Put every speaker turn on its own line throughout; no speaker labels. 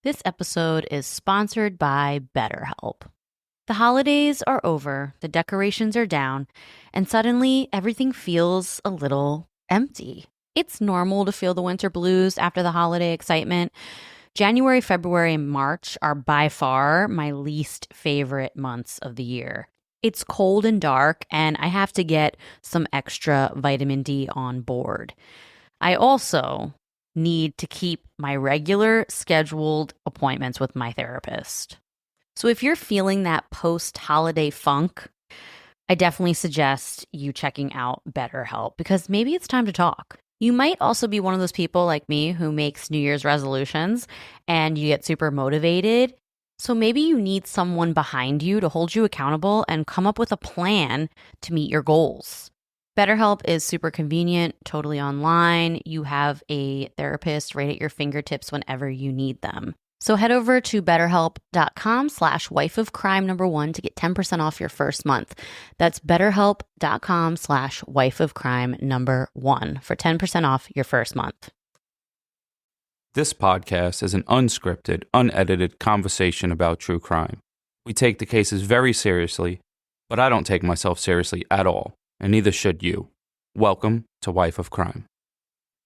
This episode is sponsored by BetterHelp. The holidays are over, the decorations are down, and suddenly everything feels a little empty. It's normal to feel the winter blues after the holiday excitement. January, February, and March are by far my least favorite months of the year. It's cold and dark, and I have to get some extra vitamin D on board. I also need to keep my regular scheduled appointments with my therapist. So if you're feeling that post-holiday funk, I definitely suggest you checking out BetterHelp because maybe it's time to talk. You might also be one of those people like me who makes New Year's resolutions and you get super motivated. So maybe you need someone behind you to hold you accountable and come up with a plan to meet your goals. BetterHelp is super convenient, totally online. You have a therapist right at your fingertips whenever you need them. So head over to betterhelp.com/wifeofcrime1 to get 10% off your first month. That's betterhelp.com/wifeofcrime1 for 10% off your first month.
This podcast is an unscripted, unedited conversation about true crime. We take the cases very seriously, but I don't take myself seriously at all. And neither should you. Welcome to Wife of Crime.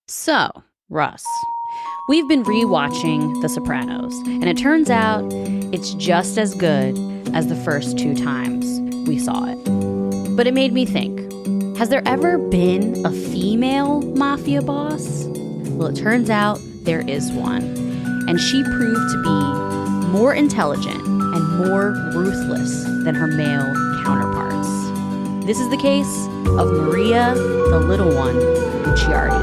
So, Russ, we've been rewatching The Sopranos, and it turns out it's just as good as the first two times we saw it. But it made me think, has there ever been a female mafia boss? Well, it turns out there is one, and she proved to be more intelligent and more ruthless than her male counterparts. This is the case of Maria, the little one, Licciardi.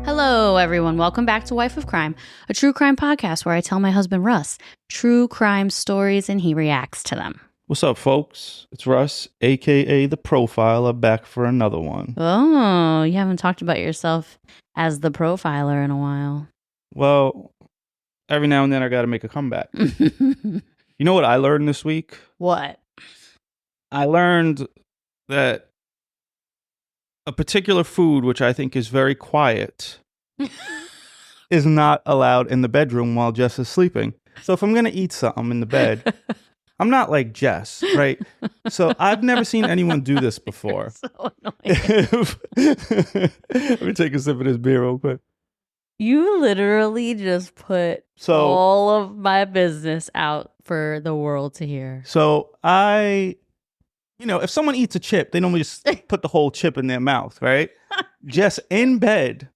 Hello, everyone. Welcome back to Wife of Crime, a true crime podcast where I tell my husband, Russ, true crime stories and he reacts to them.
What's up, folks? It's Russ, a.k.a. The Profiler, back for another one.
Oh, you haven't talked about yourself as the profiler in a while.
Well, every now and then I got to make a comeback. You know what I learned this week?
What?
I learned that a particular food, which I think is very quiet, is not allowed in the bedroom while Jess is sleeping. So if I'm going to eat something in the bed... I'm not like Jess, right? So I've never seen anyone do this before.
So annoying.
Let me take a sip of this beer real quick.
You literally just put all of my business out for the world to hear.
So if someone eats a chip, they normally just put the whole chip in their mouth, right? Jess in bed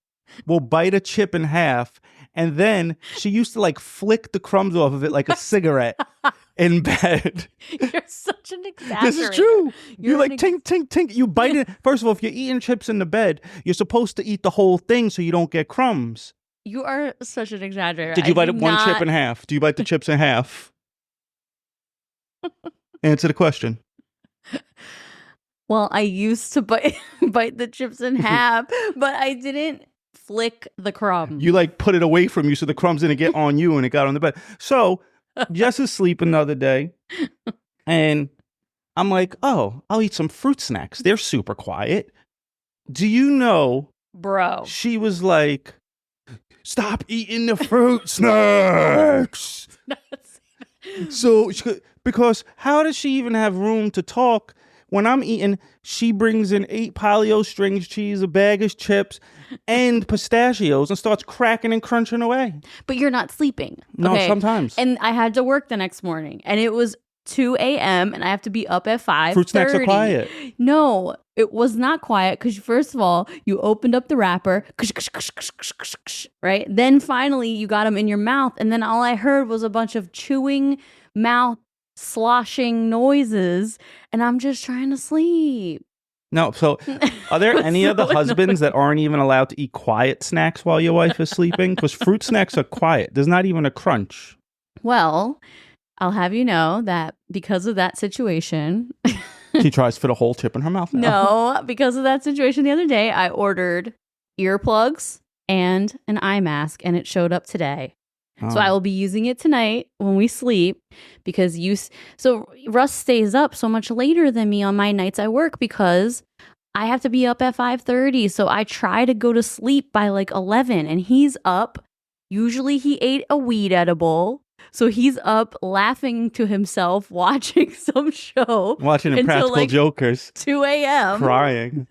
will bite a chip in half, and then she used to like flick the crumbs off of it like a cigarette. In bed.
You're such an exaggerator.
This is true. You like tink, tink, tink. You bite it. First of all, if you're eating chips in the bed, you're supposed to eat the whole thing so you don't get crumbs.
You are such an exaggerator.
Did you bite one chip in half? Do you bite the chips in half? Answer the question.
Well, I used to bite the chips in half, but I didn't flick the crumbs.
You like put it away from you so the crumbs didn't get on you and it got on the bed. So Jess is sleeping the other day, and I'm like, oh, I'll eat some fruit snacks. They're super quiet. Do you know,
bro?
She was like, stop eating the fruit snacks. So, because how does she even have room to talk? When I'm eating, she brings in 8 paleo strings cheese, a bag of chips, and pistachios and starts cracking and crunching away.
But you're not sleeping.
No,
okay?
Sometimes.
And I had to work the next morning, and it was 2 a.m., and I have to be up at 5:30.
Fruit snacks are quiet.
No, it was not quiet because, first of all, you opened up the wrapper, right? Then finally, you got them in your mouth, and then all I heard was a bunch of chewing mouth sloshing noises, and I'm just trying to sleep.
No, so are there any other husbands that aren't even allowed to eat quiet snacks while your wife is sleeping? Because fruit snacks are quiet. There's not even a crunch.
Well, I'll have you know that because of that situation...
She tries to fit a whole chip in her mouth now.
No, because of that situation the other day, I ordered earplugs and an eye mask, and it showed up today.
Oh.
So I will be using it tonight when we sleep because so Russ stays up so much later than me on my nights I work because I have to be up at 5:30. So I try to go to sleep by like 11 and he's up. Usually he ate a weed edible. So he's up laughing to himself, watching some show.
Watching Impractical
like
Jokers.
2 a.m.
Crying.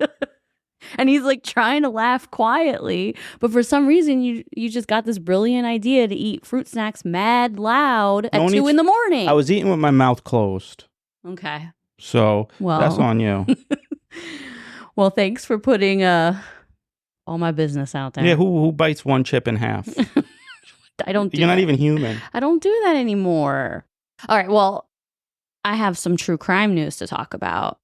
And he's like trying to laugh quietly. But for some reason, you just got this brilliant idea to eat fruit snacks mad loud at 2 in the morning.
I was eating with my mouth closed.
Okay.
So that's on you.
Well, thanks for putting all my business out there.
Yeah, who bites one chip in half?
I don't do
You're
that.
not even human.
I don't do that anymore. All right, well, I have some true crime news to talk about.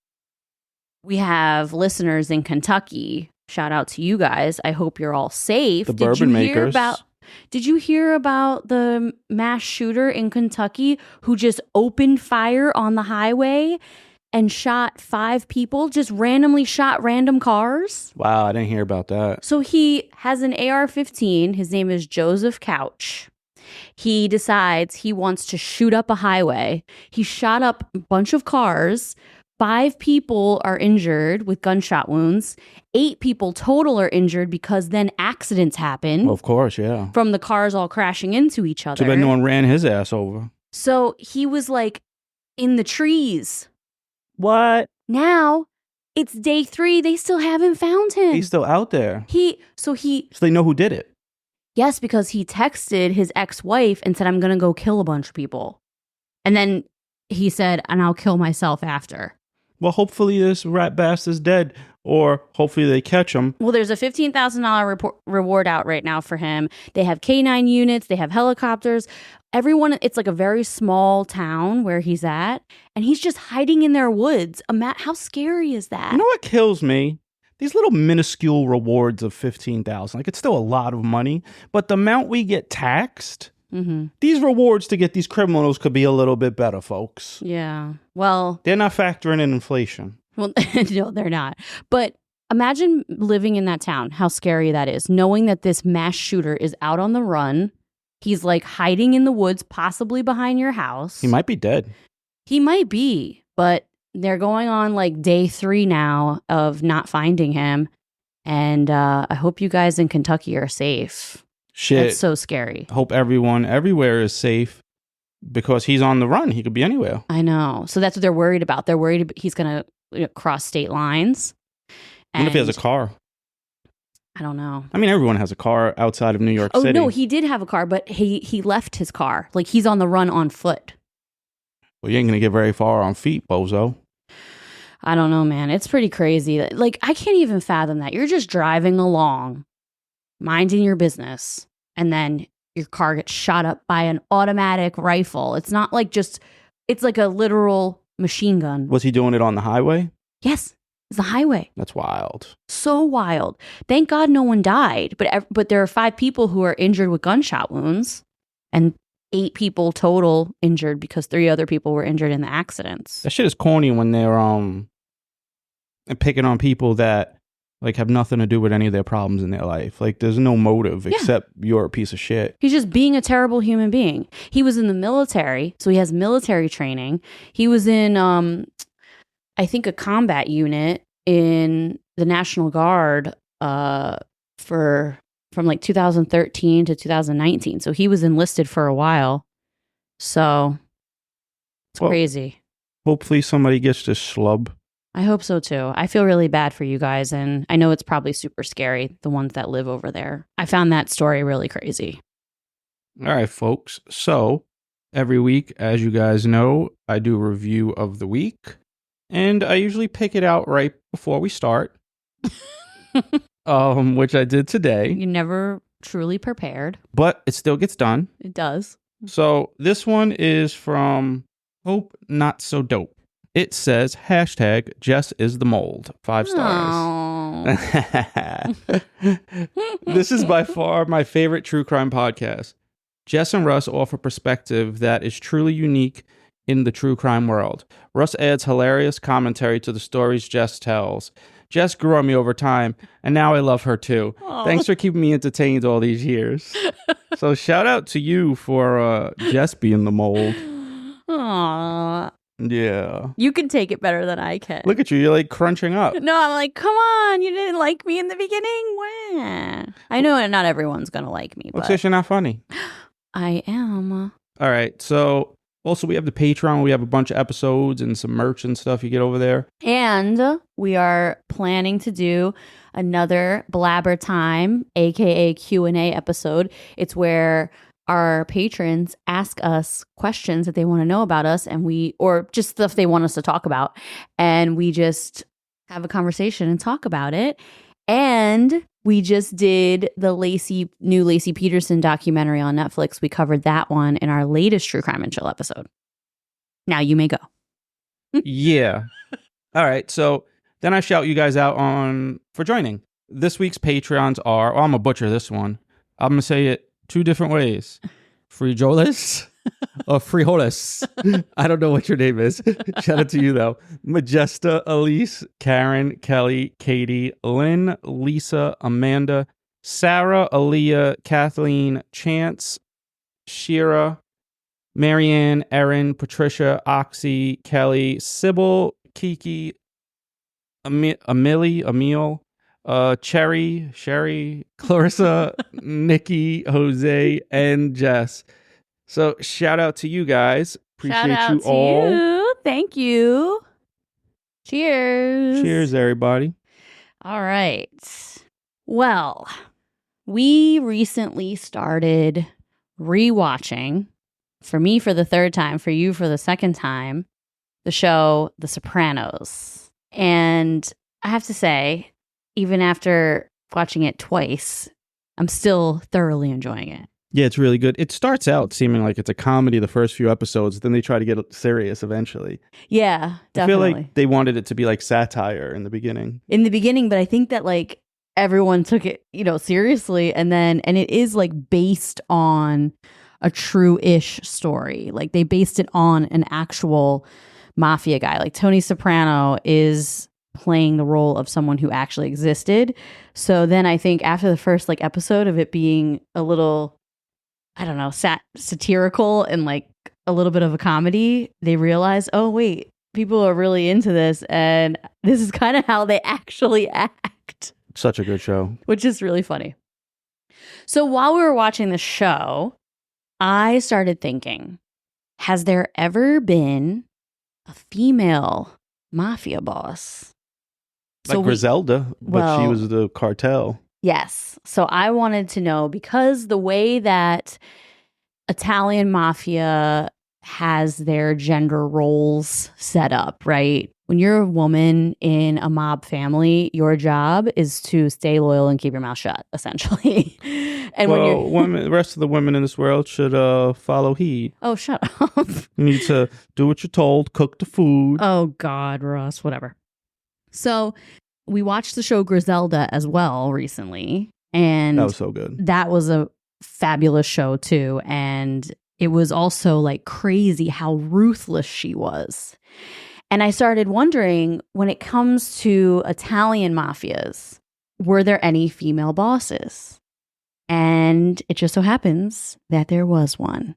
We have listeners in Kentucky. Shout out to you guys. I hope you're all safe.
The bourbon makers.
Did you hear about the mass shooter in Kentucky who just opened fire on the highway and shot 5 people, just randomly shot random cars?
Wow, I didn't hear about that.
So he has an AR-15. His name is Joseph Couch. He decides he wants to shoot up a highway. He shot up a bunch of cars. 5 people are injured with gunshot wounds. 8 people total are injured because then accidents happen.
Well, of course, yeah.
From the cars all crashing into each other.
Too bad no one ran his ass over.
So he was like in the trees.
What?
Now it's day 3. They still haven't found him.
He's still out there.
So
they know who did it.
Yes, because he texted his ex-wife and said, I'm going to go kill a bunch of people. And then he said, and I'll kill myself after.
Well, hopefully this rat bastard's dead, or hopefully they catch him.
Well, there's a $15,000 reward out right now for him. They have K9 units. They have helicopters. Everyone, it's like a very small town where he's at, and he's just hiding in their woods. How scary is that?
You know what kills me? These little minuscule rewards of $15,000. Like, it's still a lot of money, but the amount we get taxed... Mm-hmm. These rewards to get these criminals could be a little bit better, folks.
Yeah. Well,
they're not factoring in inflation.
Well, no, they're not. But imagine living in that town, how scary that is, knowing that this mass shooter is out on the run. He's like hiding in the woods, possibly behind your house.
He might be dead.
He might be, but they're going on like day 3 now of not finding him. And I hope you guys in Kentucky are safe.
Shit.
That's so scary.
Hope everyone everywhere is safe because he's on the run. He could be anywhere.
I know. So that's what they're worried about. They're worried he's going to cross state lines.
What if he has a car?
I don't know.
I mean, everyone has a car outside of New York City.
Oh, no, he did have a car, but he left his car. Like, he's on the run on foot.
Well, you ain't going to get very far on feet, bozo.
I don't know, man. It's pretty crazy. Like, I can't even fathom that. You're just driving along, minding your business, and then your car gets shot up by an automatic rifle. It's not like it's like a literal machine gun.
Was he doing it on the highway?
Yes, it's the highway.
That's wild.
So wild. Thank God no one died, but there are 5 people who are injured with gunshot wounds, and 8 people total injured because 3 other people were injured in the accidents.
That shit is corny when they're picking on people that like have nothing to do with any of their problems in their life. Like, there's no motive except you're a piece of shit.
He's just being a terrible human being. He was in the military, so he has military training. He was in, I think, a combat unit in the National Guard from like 2013 to 2019. So he was enlisted for a while. So it's crazy.
Hopefully somebody gets this schlub.
I hope so too. I feel really bad for you guys, and I know it's probably super scary, the ones that live over there. I found that story really crazy.
All right, folks. So every week, as you guys know, I do a review of the week, and I usually pick it out right before we start, which I did today.
You never truly prepared.
But it still gets done.
It does. So
this one is from Hope Not So Dope. It says, #Jess is the mold. 5 stars. This is by far my favorite true crime podcast. Jess and Russ offer perspective that is truly unique in the true crime world. Russ adds hilarious commentary to the stories Jess tells. Jess grew on me over time, and now I love her too.
Aw.
Thanks for keeping me entertained all these years. So shout out to you for Jess being the mold.
Aww.
Yeah.
You can take it better than I can.
Look at you. You're like crunching up.
No, I'm like, come on. You didn't like me in the beginning? Wah. I know not everyone's going to like me,
Looks
but
like you're not funny.
I am.
All right. So also we have the Patreon. We have a bunch of episodes and some merch and stuff you get over there.
And we are planning to do another Blabber Time, aka Q&A episode. It's where our patrons ask us questions that they want to know about us, and or just stuff they want us to talk about, and we just have a conversation and talk about it. And we just did the new Lacey Peterson documentary on Netflix. We covered that one in our latest True Crime and Chill episode. Now you may go.
Yeah. All right. So then I shout you guys out for joining. This week's Patreons are, I'm going to butcher this one. I'm going to say it 2 different ways. Frijoles or frijoles. I don't know what your name is. Shout out to you, though. Majesta, Elise, Karen, Kelly, Katie, Lynn, Lisa, Amanda, Sarah, Aaliyah, Kathleen, Chance, Shira, Marianne, Erin, Patricia, Oxy, Kelly, Sybil, Kiki, Emil, Cherry, Sherry, Clarissa, Nikki, Jose, and Jess. So shout out to you guys. Appreciate
Shout out
you
to
all.
you. Thank you. Cheers.
Cheers, everybody.
All right. Well, we recently started rewatching, for me for the 3rd time, for you for the 2nd time, the show The Sopranos. And I have to say, even after watching it twice, I'm still thoroughly enjoying it.
Yeah, it's really good. It starts out seeming like it's a comedy the first few episodes, then they try to get serious eventually.
Yeah, definitely.
I feel like they wanted it to be like satire in the beginning.
But I think that like everyone took it, seriously, and it is like based on a true-ish story. Like they based it on an actual mafia guy. Like Tony Soprano is playing the role of someone who actually existed. So then I think after the first like episode of it being a little, I don't know, satirical and like a little bit of a comedy, they realized, oh wait, people are really into this, and this is kind of how they actually act.
Such a good show.
Which is really funny. So while we were watching the show, I started thinking, has there ever been a female mafia boss?
Like Griselda, but she was the cartel.
Yes. So I wanted to know, because the way that Italian mafia has their gender roles set up, right? When you're a woman in a mob family, your job is to stay loyal and keep your mouth shut, essentially. And
the rest of the women in this world should follow heed.
Oh, shut up.
You need to do what you're told, cook the food.
Oh, God, Russ, whatever. So we watched the show Griselda as well recently. And
that was so good.
That was a fabulous show, too. And it was also like crazy how ruthless she was. And I started wondering, when it comes to Italian mafias, were there any female bosses? And it just so happens that there was one.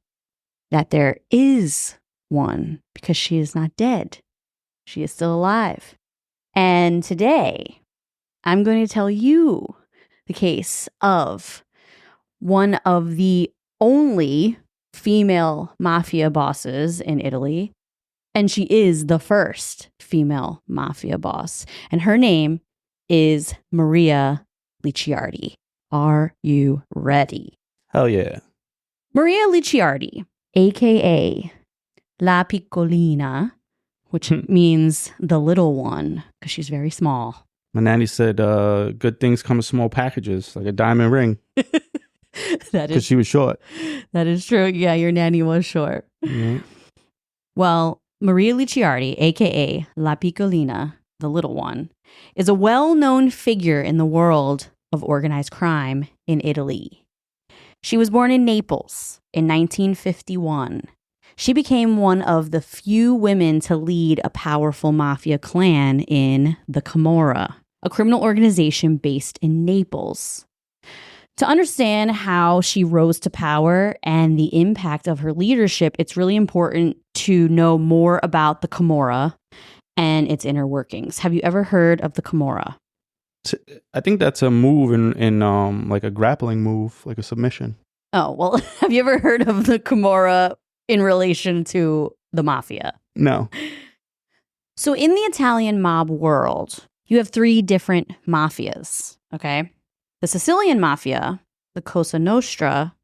That there is one, because she is not dead. She is still alive. And today, I'm going to tell you the case of one of the only female mafia bosses in Italy. And she is the first female mafia boss. And her name is Maria Licciardi. Are you ready?
Hell yeah.
Maria Licciardi, a.k.a. La Piccolina, which means the little one, because she's very small.
My nanny said good things come in small packages, like a diamond ring. Because she was short.
That is true. Yeah, your nanny was short.
Mm-hmm.
Well, Maria Licciardi, a.k.a. La Piccolina, the little one, is a well-known figure in the world of organized crime in Italy. She was born in Naples in 1951. She became one of the few women to lead a powerful mafia clan in the Camorra. a criminal organization based in Naples. To understand how she rose to power and the impact of her leadership, it's really important to know more about the Camorra and its inner workings. Have you ever heard of the Camorra?
I think that's a move in like a grappling move, like a submission.
Oh, well, have you ever heard of the Camorra in relation to the mafia?
No.
So in the Italian mob world, you have 3 different mafias, okay? The Sicilian mafia, the Cosa Nostra,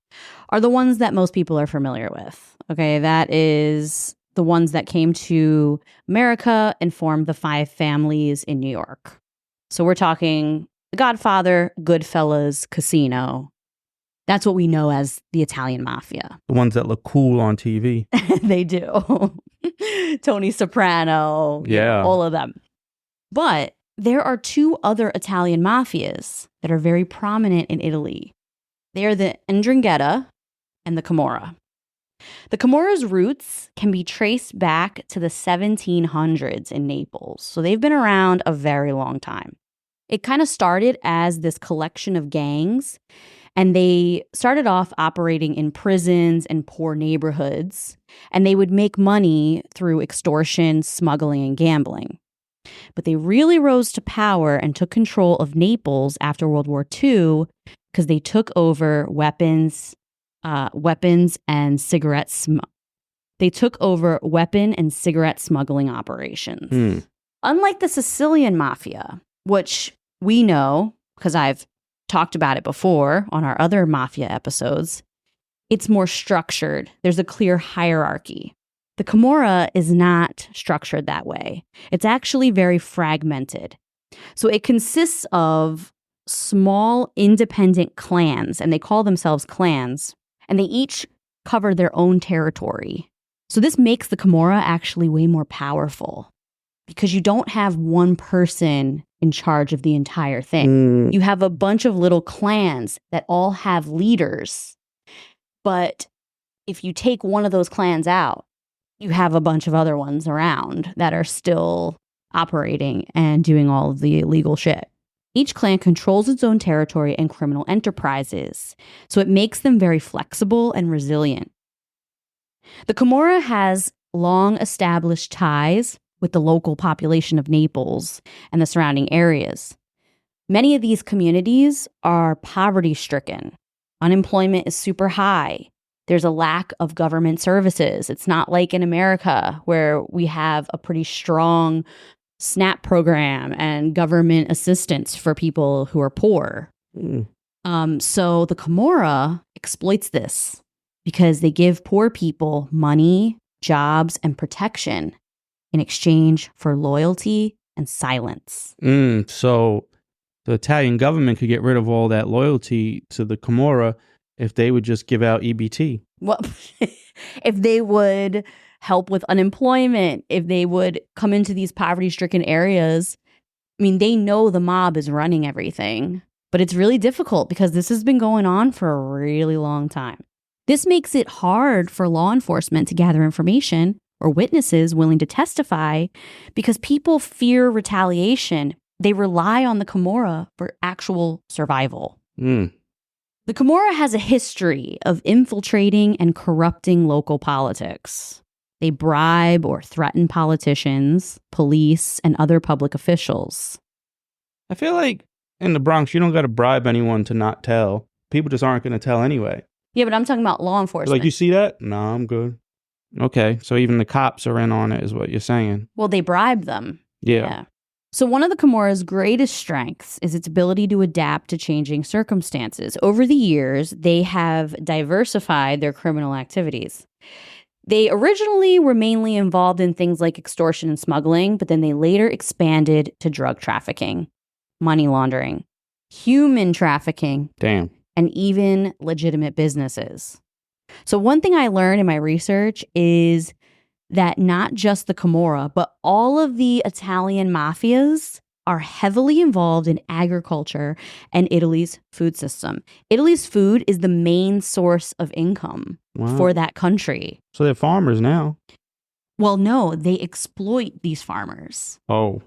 are the ones that most people are familiar with, okay? That is the ones that came to America and formed the 5 families in New York. So we're talking The Godfather, Goodfellas, Casino. That's what we know as the Italian mafia.
The ones that look cool on TV.
They do. Tony Soprano.
Yeah.
All of them. But there are 2 other Italian mafias that are very prominent in Italy. They are the 'Ndrangheta and the Camorra. The Camorra's roots can be traced back to the 1700s in Naples. So they've been around a very long time. It kind of started as this collection of gangs, and they started off operating in prisons and poor neighborhoods, and they would make money through extortion, smuggling, and gambling. But they really rose to power and took control of Naples after World War II because they took over weapons and cigarette They took over weapon and cigarette smuggling operations. Unlike the Sicilian mafia, which we know because I've talked about it before on our other mafia episodes, it's more structured. There's a clear hierarchy. The Camorra is not structured that way. It's actually very fragmented. So it consists of small independent clans, and they call themselves clans, and they each cover their own territory. So this makes the Camorra actually way more powerful because you don't have one person in charge of the entire thing. You have a bunch of little clans that all have leaders. But if you take one of those clans out, you have a bunch of other ones around that are still operating and doing all of the illegal shit. Each clan controls its own territory and criminal enterprises, so it makes them very flexible and resilient. The Camorra has long established ties with the local population of Naples and the surrounding areas. Many of these communities are poverty-stricken. Unemployment is super high. There's a lack of government services. It's not like in America where we have a pretty strong SNAP program and government assistance for people who are poor. So the Camorra exploits this because they give poor people money, jobs, and protection in exchange for loyalty and silence.
So the Italian government could get rid of all that loyalty to the Camorra if they would just give out EBT.
Well, if they would help with unemployment, if they would come into these poverty-stricken areas. I mean, they know the mob is running everything, but it's really difficult because this has been going on for a really long time. This makes it hard for law enforcement to gather information or witnesses willing to testify because people fear retaliation. They rely on the Camorra for actual survival. The Camorra has a history of infiltrating and corrupting local politics. They bribe or threaten politicians, police, and other public officials.
I feel like in the Bronx, you don't got to bribe anyone to not tell. People just aren't going to tell anyway.
Yeah, but I'm talking about law enforcement.
Like, you see that? No, I'm good. Okay, so even the cops are in on it, is what you're saying.
Well, they bribe them.
Yeah.
So one of the Camorra's greatest strengths is its ability to adapt to changing circumstances. Over the years, they have diversified their criminal activities. They originally were mainly involved in things like extortion and smuggling, but then they later expanded to drug trafficking, money laundering, human trafficking,
Damn.
and even legitimate businesses. So one thing I learned in my research is that not just the Camorra, but all of the Italian mafias are heavily involved in agriculture and Italy's food system. Italy's food is the main source of income for that country.
So they're farmers now.
Well, no, they exploit these farmers.
Oh.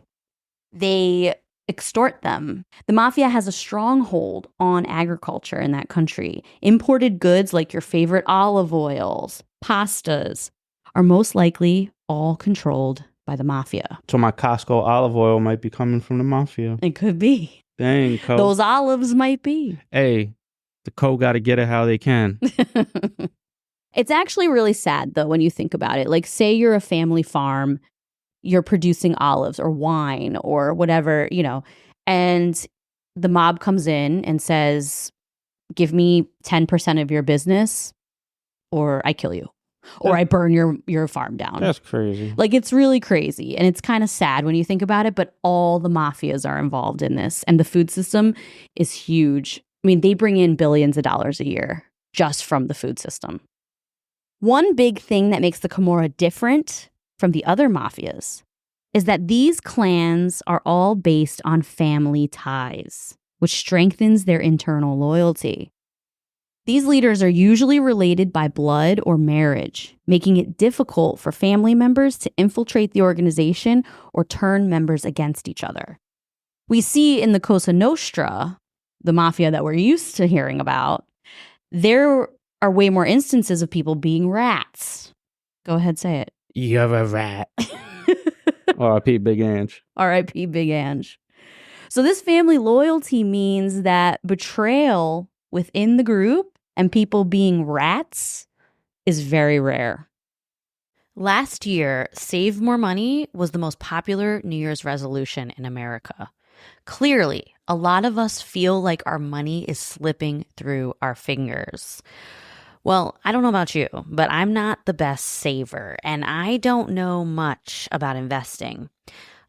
They extort them. The mafia has a stronghold on agriculture in that country. Imported goods like your favorite olive oils, pastas, are most likely all controlled by the mafia.
So my Costco olive oil might be coming from the mafia.
It could be.
Dang, Co.
Those olives might be.
Hey, the Co got to get it how they can.
It's actually really sad, though, when you think about it. Like, say you're a family farm, you're producing olives or wine or whatever, and the mob comes in and says, give me 10% of your business or I kill you or I burn your farm down.
That's crazy.
Like, it's really crazy. And it's kind of sad when you think about it, but all the mafias are involved in this. And the food system is huge. I mean, they bring in billions of dollars a year just from the food system. One big thing that makes the Camorra different from the other mafias is that these clans are all based on family ties, which strengthens their internal loyalty. These leaders are usually related by blood or marriage, making it difficult for family members to infiltrate the organization or turn members against each other. We see in the Cosa Nostra, the mafia that we're used to hearing about, there are way more instances of people being rats. Go ahead, say it.
You're a rat. R.I.P. Big Ange.
R.I.P. Big Ange. So this family loyalty means that betrayal within the group and people being rats is very rare. Last year, Save More Money was the most popular New Year's resolution in America. Clearly, a lot of us feel like our money is slipping through our fingers. Well, I don't know about you, but I'm not the best saver, and I don't know much about investing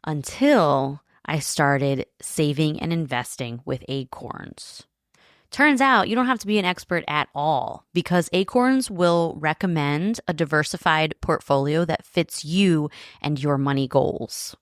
until I started saving and investing with Acorns. Turns out you don't have to be an expert at all because Acorns will recommend a diversified portfolio that fits you and your money goals.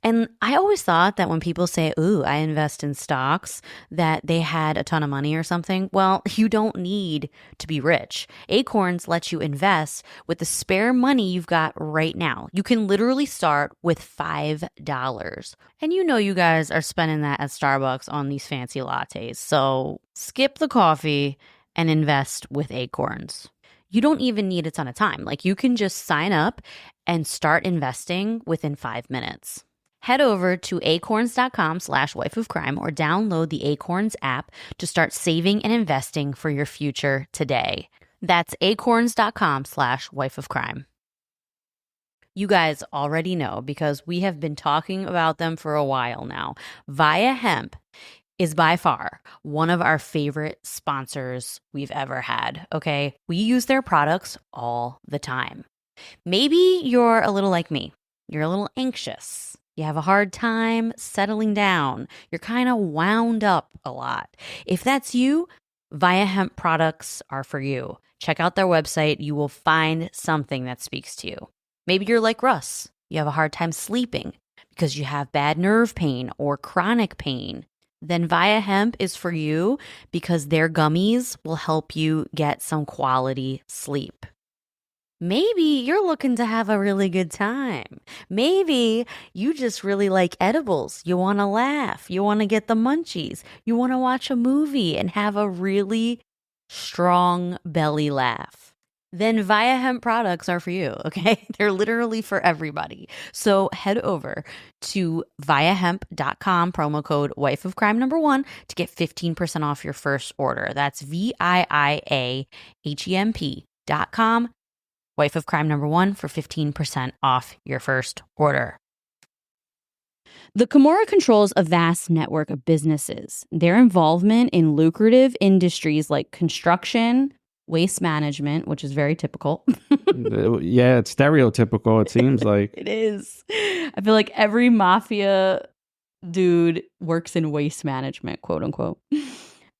And I always thought that when people say, ooh, I invest in stocks, that they had a ton of money or something. Well, you don't need to be rich. Acorns lets you invest with the spare money you've got right now. You can literally start with $5. And you guys are spending that at Starbucks on these fancy lattes. So skip the coffee and invest with Acorns. You don't even need a ton of time. Like, you can just sign up and start investing within 5 minutes. Head over to acorns.com/wifeofcrime or download the Acorns app to start saving and investing for your future today. That's acorns.com/wifeofcrime. You guys already know because we have been talking about them for a while now. Viia Hemp is by far one of our favorite sponsors we've ever had, okay? We use their products all the time. Maybe you're a little like me. You're a little anxious. You have a hard time settling down. You're kind of wound up a lot. If that's you, Viia Hemp products are for you. Check out their website. You will find something that speaks to you. Maybe you're like Russ. You have a hard time sleeping because you have bad nerve pain or chronic pain. Then Viia Hemp is for you because their gummies will help you get some quality sleep. Maybe you're looking to have a really good time. Maybe you just really like edibles. You want to laugh. You want to get the munchies. You want to watch a movie and have a really strong belly laugh. Then Viia Hemp products are for you, okay? They're literally for everybody. So head over to viiahemp.com, promo code wifeofcrime1 to get 15% off your first order. That's VIIAHEMP.com. Wife of Crime #1 for 15% off your first order. The Camorra controls a vast network of businesses. Their involvement in lucrative industries like construction, waste management, which is very typical.
Yeah, it's stereotypical, it seems like.
It is. I feel like every mafia dude works in waste management, quote unquote.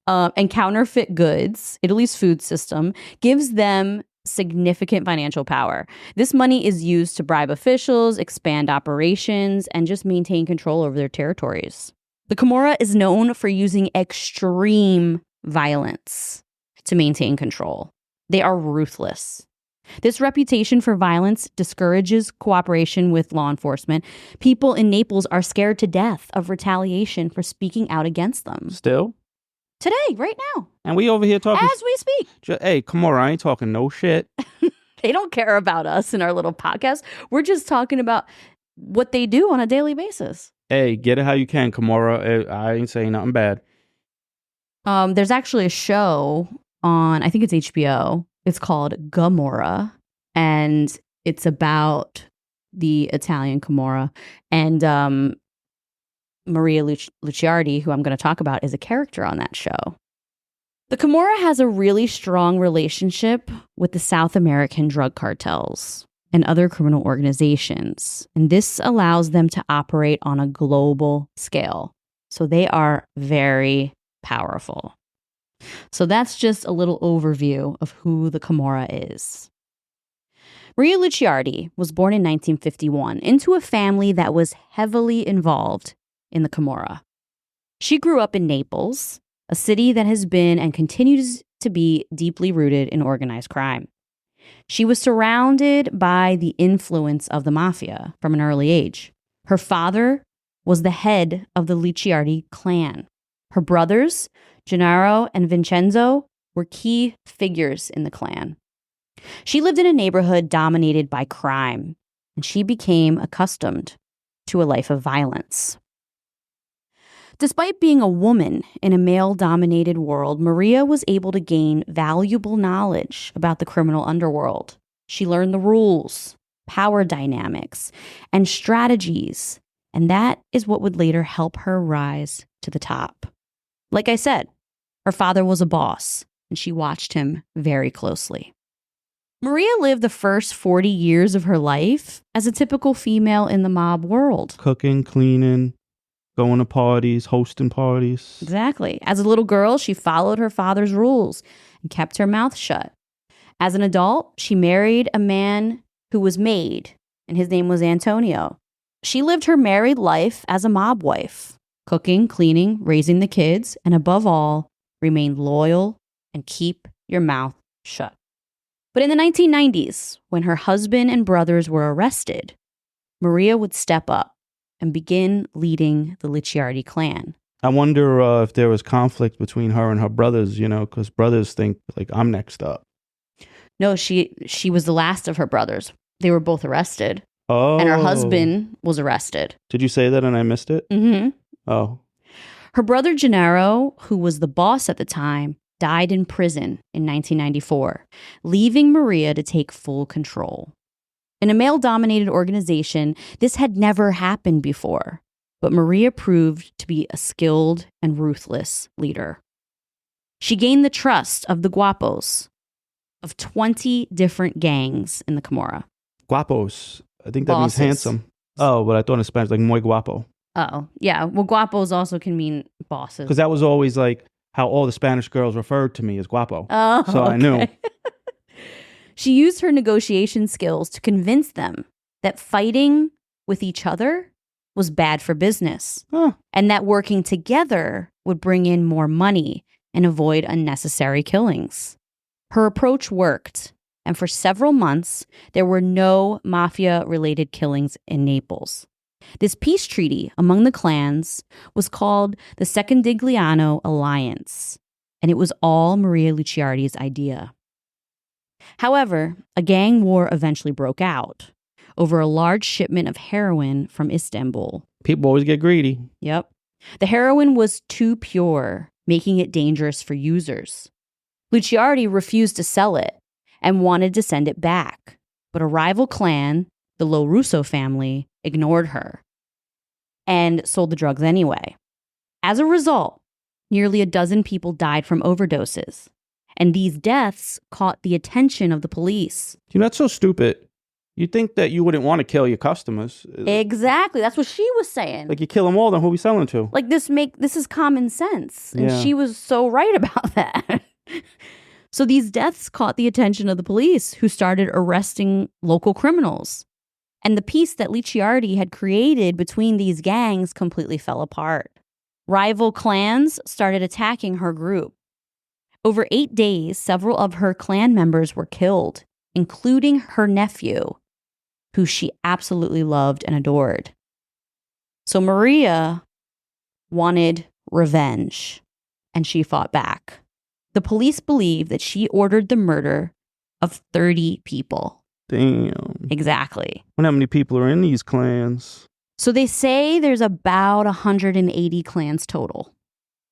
And counterfeit goods, Italy's food system, gives them significant financial power. This money is used to bribe officials, expand operations, and just maintain control over their territories. The Camorra is known for using extreme violence to maintain control. They are ruthless. This reputation for violence discourages cooperation with law enforcement. People in Naples are scared to death of retaliation for speaking out against them.
Still?
Today, right now.
And we over here talking.
As we speak.
Hey, Camorra, I ain't talking no shit.
They don't care about us in our little podcast. We're just talking about what they do on a daily basis.
Hey, get it how you can, Camorra. I ain't saying nothing bad.
There's actually a show on, I think it's HBO. It's called Camorra, and it's about the Italian Camorra. And Maria Licciardi, who I'm going to talk about, is a character on that show. The Camorra has a really strong relationship with the South American drug cartels and other criminal organizations, and this allows them to operate on a global scale. So they are very powerful. So that's just a little overview of who the Camorra is. Maria Licciardi was born in 1951 into a family that was heavily involved in the Camorra. She grew up in Naples, a city that has been and continues to be deeply rooted in organized crime. She was surrounded by the influence of the mafia from an early age. Her father was the head of the Licciardi Clan. Her brothers, Gennaro and Vincenzo, were key figures in the clan. She lived in a neighborhood dominated by crime, and she became accustomed to a life of violence. Despite being a woman in a male-dominated world, Maria was able to gain valuable knowledge about the criminal underworld. She learned the rules, power dynamics, and strategies, and that is what would later help her rise to the top. Like I said, her father was a boss, and she watched him very closely. Maria lived the first 40 years of her life as a typical female in the mob world.
Cooking, cleaning, going to parties, hosting parties.
Exactly. As a little girl, she followed her father's rules and kept her mouth shut. As an adult, she married a man who was made, and his name was Antonio. She lived her married life as a mob wife, cooking, cleaning, raising the kids, and above all, remain loyal and keep your mouth shut. But in the 1990s, when her husband and brothers were arrested, Maria would step up and begin leading the Licciardi clan.
I wonder if there was conflict between her and her brothers, because brothers think, like, I'm next up.
No, she was the last of her brothers. They were both arrested.
Oh.
And her husband was arrested.
Did you say that and I missed it?
Mm-hmm.
Oh.
Her brother Gennaro, who was the boss at the time, died in prison in 1994, leaving Maria to take full control. In a male-dominated organization, this had never happened before, but Maria proved to be a skilled and ruthless leader. She gained the trust of the guapos, of 20 different gangs in the Camorra.
Guapos. I think that
Bosses.
means handsome. Oh, but I thought in Spanish, like, muy guapo.
Oh, yeah. Well, guapos also can mean bosses.
Because that was always, like, how all the Spanish girls referred to me as guapo.
Oh,
so I knew.
She used her negotiation skills to convince them that fighting with each other was bad for business, and that working together would bring in more money and avoid unnecessary killings. Her approach worked, and for several months, there were no mafia-related killings in Naples. This peace treaty among the clans was called the Secondigliano Alliance, and it was all Maria Licciardi's idea. However, a gang war eventually broke out over a large shipment of heroin from Istanbul.
People always get greedy.
Yep. The heroin was too pure, making it dangerous for users. Licciardi refused to sell it and wanted to send it back, but a rival clan, the Lorusso family, ignored her and sold the drugs anyway. As a result, nearly a dozen people died from overdoses, and these deaths caught the attention of the police.
That's so stupid. You'd think that you wouldn't want to kill your customers.
Exactly. That's what she was saying.
Like, you kill them all, then who are we selling to?
Like, this is common sense. And she was so right about that. So these deaths caught the attention of the police, who started arresting local criminals. And the peace that Licciardi had created between these gangs completely fell apart. Rival clans started attacking her group. Over 8 days, several of her clan members were killed, including her nephew, who she absolutely loved and adored. So Maria wanted revenge, and she fought back. The police believe that she ordered the murder of 30 people.
Damn.
Exactly.
I wonder how many people are in these clans.
So they say there's about 180 clans total.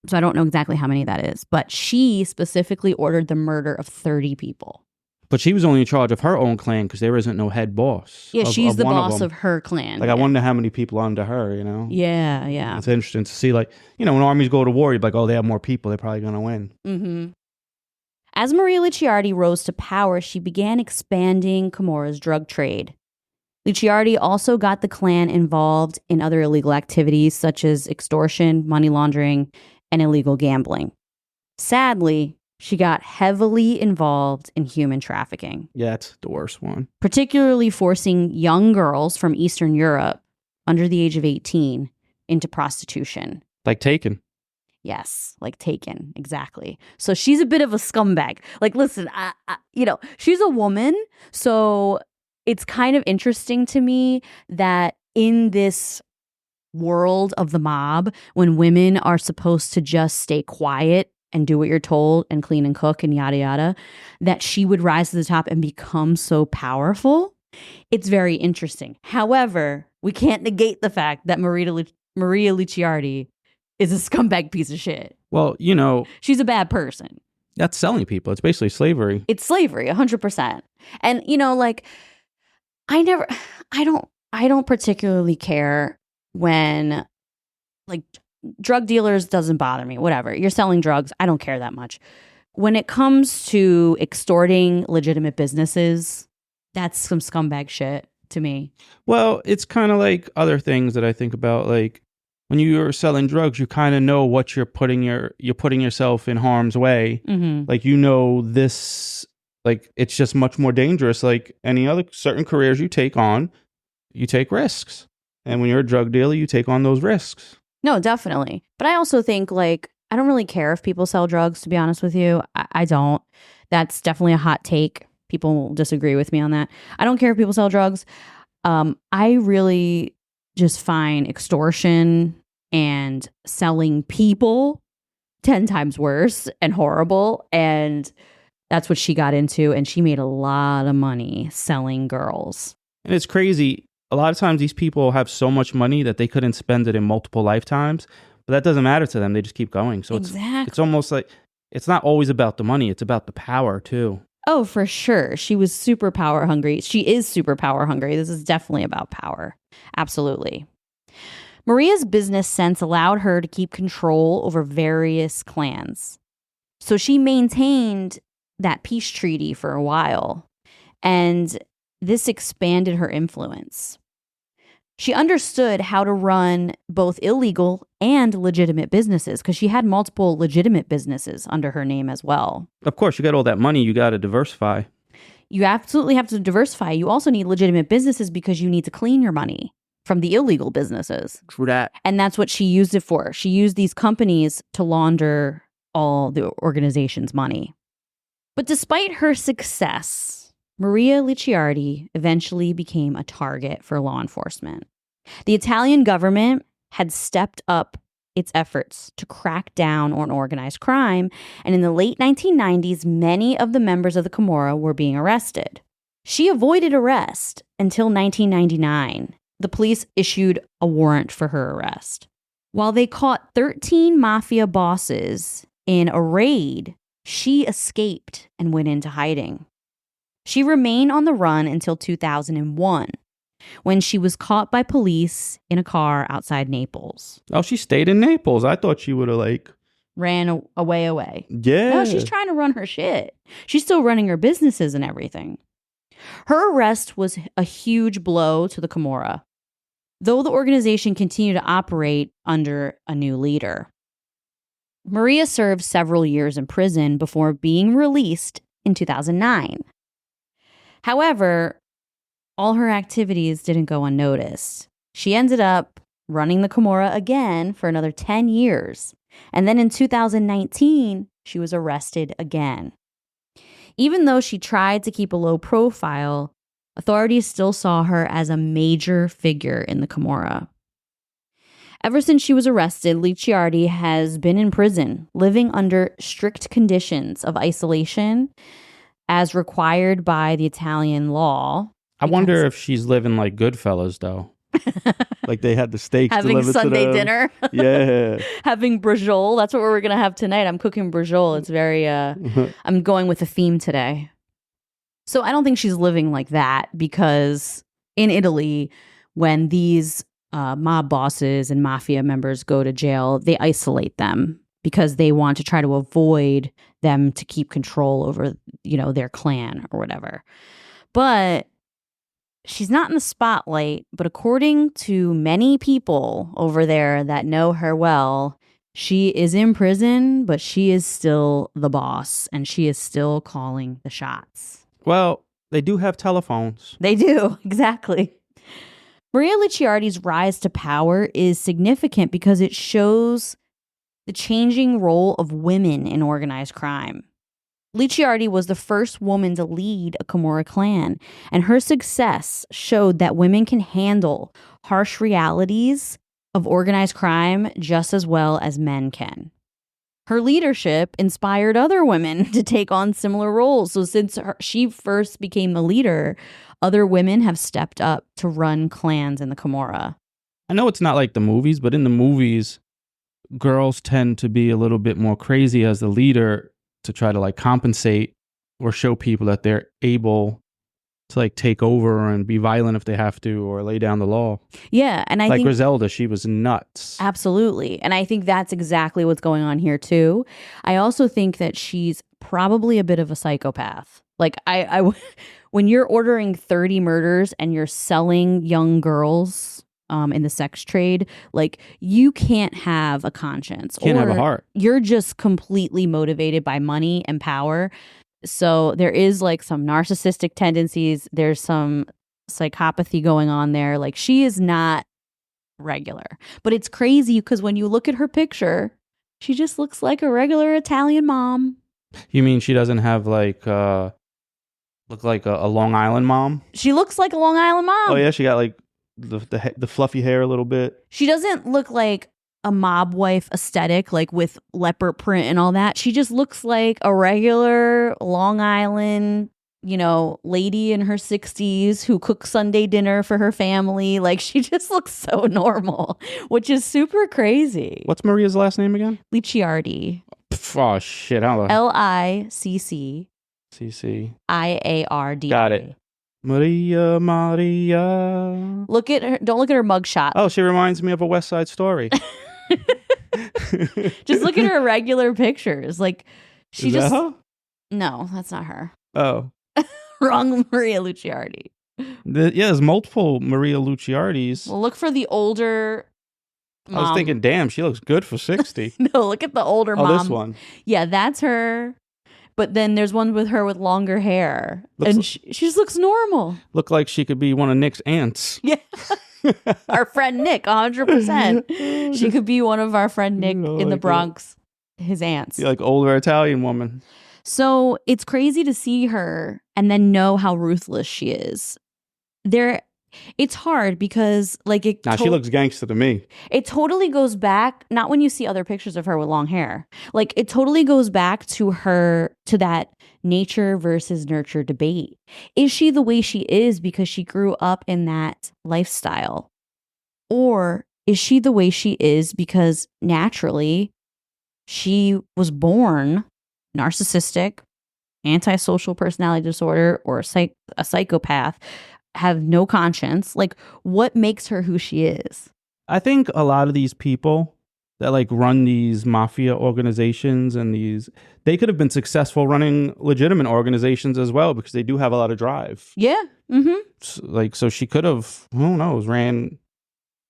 So I don't know exactly how many that is, but she specifically ordered the murder of 30 people.
But she was only in charge of her own clan because there isn't no head boss.
Yeah, she's the
one
boss
them.
of her clan.
Like,
yeah.
I wonder how many people under her, you know?
Yeah, yeah.
It's interesting to see, like, you know, when armies go to war, you're like, oh, they have more people. They're probably going to win.
Mm-hmm. As Maria Licciardi rose to power, she began expanding Camorra's drug trade. Licciardi also got the clan involved in other illegal activities such as extortion, money laundering, and illegal gambling. Sadly, she got heavily involved in human trafficking.
Yeah, it's the worst one.
Particularly forcing young girls from Eastern Europe under the age of 18 into prostitution.
Like Taken.
Yes, like Taken, exactly. So she's a bit of a scumbag. Like, listen, she's a woman, so it's kind of interesting to me that in this world of the mob, when women are supposed to just stay quiet and do what you're told and clean and cook and yada yada, that she would rise to the top and become so powerful. It's very interesting. However, we can't negate the fact that Maria Licciardi is a scumbag piece of shit.
Well, you know,
she's a bad person.
That's selling people. It's basically slavery.
It's slavery, 100%. And you know, like, I don't particularly care when, like, drug dealers doesn't bother me, whatever. You're selling drugs. I don't care that much. When it comes to extorting legitimate businesses, that's some scumbag shit to me.
Well, it's kind of like other things that I think about. Like, when you're selling drugs, you kind of know what you're putting yourself in harm's way.
Mm-hmm.
Like, you know, this, like, it's just much more dangerous. Like any other certain careers you take on, you take risks. And when you're a drug dealer, you take on those risks.
No, definitely. But I also think, like, I don't really care if people sell drugs, to be honest with you. I don't. That's definitely a hot take. People will disagree with me on that. I don't care if people sell drugs. I really just find extortion and selling people 10 times worse and horrible. And that's what she got into. And she made a lot of money selling girls.
And it's crazy. A lot of times these people have so much money that they couldn't spend it in multiple lifetimes, but that doesn't matter to them. They just keep going. So it's almost like it's not always about the money. It's about the power too.
Oh, for sure. She was super power hungry. She is super power hungry. This is definitely about power. Absolutely. Maria's business sense allowed her to keep control over various clans. So she maintained that peace treaty for a while, and this expanded her influence. She understood how to run both illegal and legitimate businesses because she had multiple legitimate businesses under her name as well.
Of course, you got all that money, you got to diversify.
You absolutely have to diversify. You also need legitimate businesses because you need to clean your money from the illegal businesses.
True that.
And that's what she used it for. She used these companies to launder all the organization's money. But despite her success, Maria Licciardi eventually became a target for law enforcement. The Italian government had stepped up its efforts to crack down on organized crime, and in the late 1990s, many of the members of the Camorra were being arrested. She avoided arrest until 1999. The police issued a warrant for her arrest. While they caught 13 mafia bosses in a raid, she escaped and went into hiding. She remained on the run until 2001, when she was caught by police in a car outside Naples.
Oh, she stayed in Naples. I thought she would have,
Ran away.
Yeah.
No, she's trying to run her shit. She's still running her businesses and everything. Her arrest was a huge blow to the Camorra, though the organization continued to operate under a new leader. Maria served several years in prison before being released in 2009. However, all her activities didn't go unnoticed. She ended up running the Camorra again for another 10 years. And then in 2019, she was arrested again. Even though she tried to keep a low profile, authorities still saw her as a major figure in the Camorra. Ever since she was arrested, Licciardi has been in prison, living under strict conditions of isolation as required by the Italian law.
I wonder if she's living like Goodfellas, though. Like they had the steaks
having
delivered
Sunday
to them.
dinner.
Yeah.
Having brajol. That's what we're going to have tonight. I'm cooking brajol. It's very, I'm going with a theme today. So I don't think she's living like that because in Italy, when these mob bosses and mafia members go to jail, they isolate them because they want to try to avoid them to keep control over, their clan or whatever. But she's not in the spotlight, but according to many people over there that know her well, she is in prison, but she is still the boss and she is still calling the shots.
Well, they do have telephones.
They do, exactly. Maria Licciardi's rise to power is significant because it shows the changing role of women in organized crime. Licciardi was the first woman to lead a Camorra clan, and her success showed that women can handle harsh realities of organized crime just as well as men can. Her leadership inspired other women to take on similar roles. So since she first became the leader, other women have stepped up to run clans in the Camorra.
I know it's not like the movies, but in the movies, girls tend to be a little bit more crazy as the leader to try to like compensate or show people that they're able to like take over and be violent if they have to or lay down the law.
Yeah, and I
think
Griselda,
she was nuts.
Absolutely. And I think that's exactly what's going on here too. I also think that she's probably a bit of a psychopath. Like I when you're ordering 30 murders and you're selling young girls in the sex trade, like you can't have a conscience.
Can't have a heart.
You're just completely motivated by money and power. So there is like some narcissistic tendencies. There's some psychopathy going on there. Like she is not regular. But it's crazy because when you look at her picture, she just looks like a regular Italian mom.
You mean she doesn't have like look like a Long Island mom?
She looks like a Long Island mom.
Oh yeah, she got like the fluffy hair a little bit.
She doesn't look like a mob wife aesthetic, like with leopard print and all that. She just looks like a regular Long Island, lady in her 60s who cooks Sunday dinner for her family. Like she just looks so normal, which is super crazy.
What's Maria's last name again?
Licciardi.
Oh shit! I don't know.
Licciardi.
Got it. Maria.
Look at her. Don't look at her mugshot.
Oh, she reminds me of a West Side Story.
Just look at her regular pictures. Like she
Is that her?
No, that's not her.
Oh,
wrong. Maria Licciardi.
There's multiple Maria Licciardis.
Well, look for the older mom.
I was thinking, damn, she looks good for 60.
No, look at the older mom.
Oh, this one.
Yeah, that's her. But then there's one with her with longer hair. And she just looks normal.
Look like she could be one of Nick's aunts.
Yeah. Our friend Nick, 100%. She could be one of our friend Nick in the Bronx, his aunts.
Like older Italian woman.
So it's crazy to see her and then know how ruthless she is. It's hard because
she looks gangster to me.
It totally goes back, not when you see other pictures of her with long hair. Like it totally goes back to that nature versus nurture debate. Is she the way she is because she grew up in that lifestyle? Or is she the way she is because naturally she was born narcissistic, antisocial personality disorder, or a psychopath, have no conscience? Like, what makes her who she is?
I think a lot of these people that like run these mafia organizations and they could have been successful running legitimate organizations as well because they do have a lot of drive.
Yeah. Mm-hmm.
So she could have, who knows, ran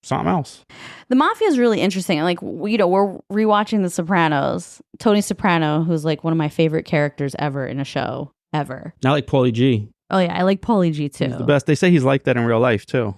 something else.
The mafia is really interesting. Like, we're rewatching The Sopranos. Tony Soprano, who's like one of my favorite characters ever in a show, ever.
I like Paulie G.
Oh, yeah. I like Paulie G, too.
He's the best. They say he's like that in real life, too.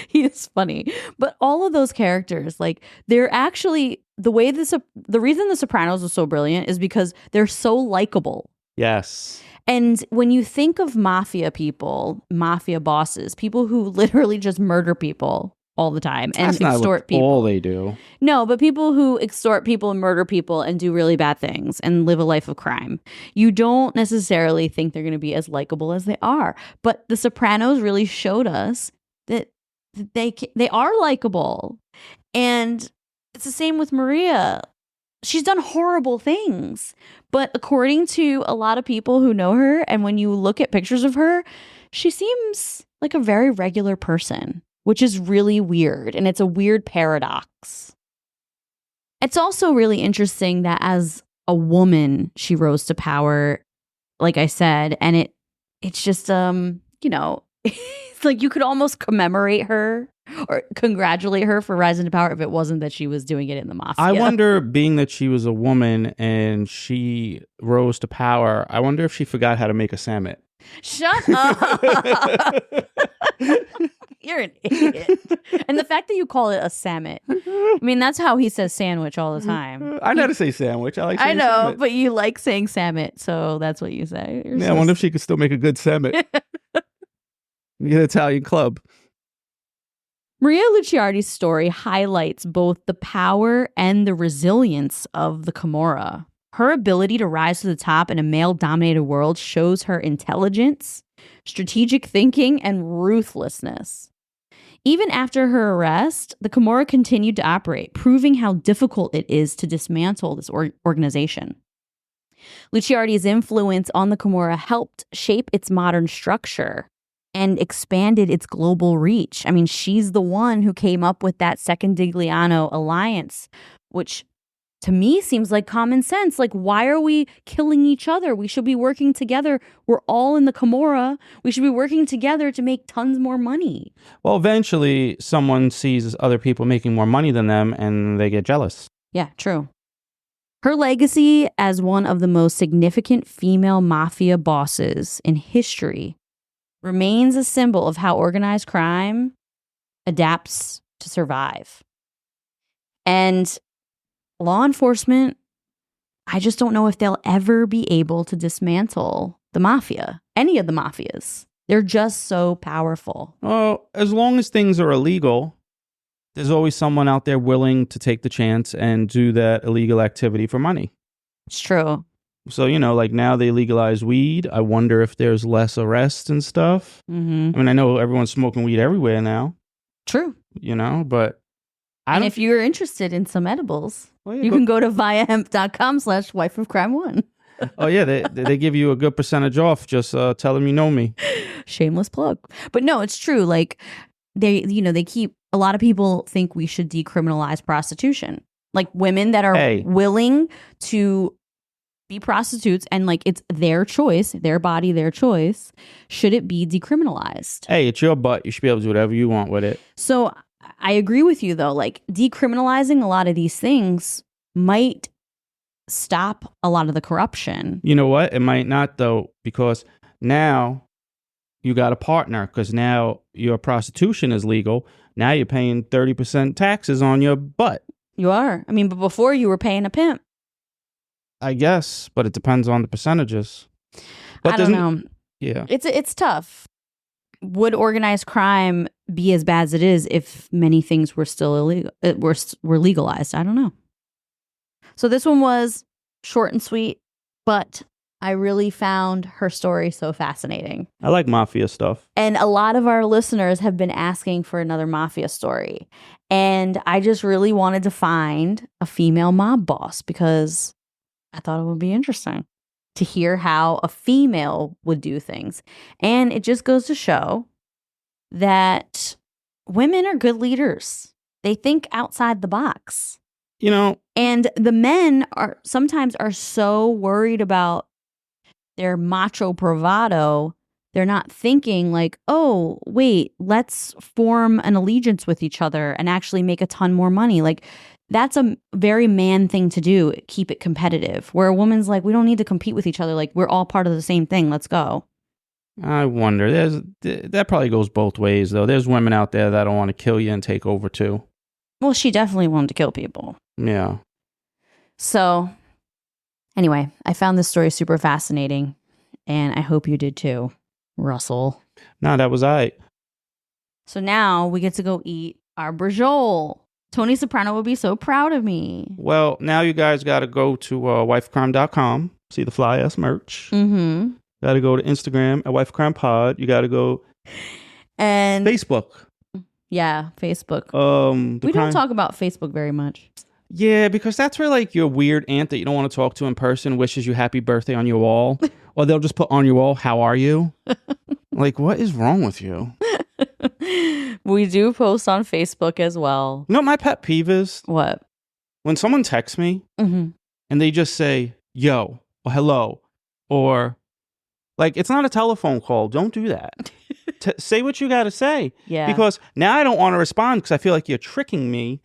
He is funny. But all of those characters, like, they're actually... The reason The Sopranos was so brilliant is because they're so likable.
Yes.
And when you think of mafia people, mafia bosses, people who literally just murder people all the time and
That's not
extort people.
all they do.
No, but people who extort people and murder people and do really bad things and live a life of crime. You don't necessarily think they're going to be as likable as they are. But The Sopranos really showed us that they are likable. And it's the same with Maria. She's done horrible things. But according to a lot of people who know her, and when you look at pictures of her, she seems like a very regular person, which is really weird. And it's a weird paradox. It's also really interesting that as a woman, she rose to power, like I said, and it's just, it's like you could almost commemorate her or congratulate her for rising to power if it wasn't that she was doing it in the mafia.
I wonder, being that she was a woman and she rose to power, I wonder if she forgot how to make a sammit.
Shut up. You're an idiot. And the fact that you call it a sammit, I mean, that's how he says sandwich all the time.
I know how to say sandwich. I like saying
I know,
sammit.
but you like saying sammit, so that's what you say.
I wonder if she could still make a good sammit. An Italian club.
Maria Licciardi's story highlights both the power and the resilience of the Camorra. Her ability to rise to the top in a male-dominated world shows her intelligence, strategic thinking, and ruthlessness. Even after her arrest, the Camorra continued to operate, proving how difficult it is to dismantle this organization. Licciardi's influence on the Camorra helped shape its modern structure and expanded its global reach. I mean, she's the one who came up with that Secondigliano alliance, which to me seems like common sense. Like, why are we killing each other? We should be working together. We're all in the Camorra. We should be working together to make tons more money.
Well, eventually someone sees other people making more money than them and they get jealous.
Yeah, true. Her legacy as one of the most significant female mafia bosses in history remains a symbol of how organized crime adapts to survive. And law enforcement, I just don't know if they'll ever be able to dismantle the mafia, any of the mafias. They're just so powerful.
Oh, as long as things are illegal, there's always someone out there willing to take the chance and do that illegal activity for money.
It's true.
So, like now they legalize weed. I wonder if there's less arrests and stuff.
Mm-hmm.
I mean, I know everyone's smoking weed everywhere now.
True.
But
and if you're interested in some edibles,
yeah,
you can go to viiahemp.com/wifeofcrime1.
Oh, yeah. They give you a good percentage off. Just tell them you know me.
Shameless plug. But no, it's true. Like they keep, a lot of people think we should decriminalize prostitution. Like women that are willing to be prostitutes and like it's their choice, their body, their choice. Should it be decriminalized?
Hey, it's your butt. You should be able to do whatever you want with it.
So I agree with you though. Like decriminalizing a lot of these things might stop a lot of the corruption.
You know what? It might not though, because now you got a partner, because now your prostitution is legal. Now you're paying 30% taxes on your butt.
You are. I mean, but before you were paying a pimp.
I guess, but it depends on the percentages. But
I don't know.
Yeah.
It's tough. Would organized crime be as bad as it is if many things were still illegal, were legalized? I don't know. So this one was short and sweet, but I really found her story so fascinating.
I like mafia stuff.
And a lot of our listeners have been asking for another mafia story. And I just really wanted to find a female mob boss because I thought it would be interesting to hear how a female would do things. And it just goes to show that women are good leaders. They think outside the box. And the men sometimes are so worried about their macho bravado. They're not thinking like, oh, wait, let's form an allegiance with each other and actually make a ton more money. Like, that's a very man thing to do, keep it competitive. Where a woman's like, we don't need to compete with each other. Like, we're all part of the same thing. Let's go.
I wonder. That probably goes both ways, though. There's women out there that don't want to kill you and take over, too.
Well, she definitely wanted to kill people.
Yeah.
So, Anyway, I found this story super fascinating, and I hope you did too, Russell.
No, that was I.
So now we get to go eat our brajol. Tony Soprano would be so proud of me.
Well, now you guys got to go to wifecrime.com, see the fly ass merch.
Mm-hmm.
Got to go to Instagram at Wifecrime Pod. You got to go
and
Facebook.
Yeah, Facebook.
We
don't talk about Facebook very much.
Yeah, because that's where like your weird aunt that you don't want to talk to in person wishes you happy birthday on your wall. Or they'll just put on your wall, how are you? Like, what is wrong with you?
We do post on Facebook as well.
You know what my pet peeve is?
What?
When someone texts me
Mm-hmm.
and they just say, yo, or hello, or like, it's not a telephone call. Don't do that. Say what you got to say.
Yeah.
Because now I don't want to respond because I feel like you're tricking me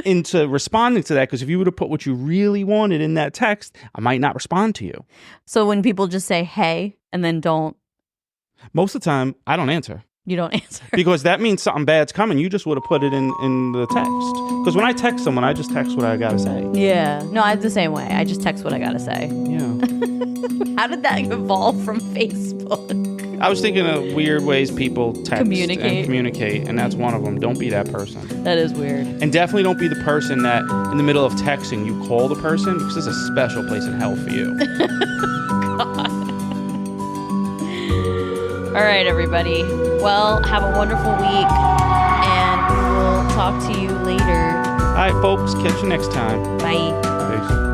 into responding to that. Because if you would have put what you really wanted in that text, I might not respond to you.
So when people just say, hey, and then don't.
Most of the time, I don't answer.
You don't answer.
Because that means something bad's coming. You just would have put it in the text. Because when I text someone, I just text what I got to say.
Yeah. No, I'm the same way. I just text what I got to say.
Yeah.
How did that evolve from Facebook?
I was thinking of weird ways people text
Communicate.
and communicate, and that's one of them. Don't be that person.
That is weird.
And definitely don't be the person that in the middle of texting, you call the person, because there's a special place in hell for you.
God. All right, everybody. Well, have a wonderful week, and we'll talk to you later.
All right, folks. Catch you next time.
Bye.
Peace.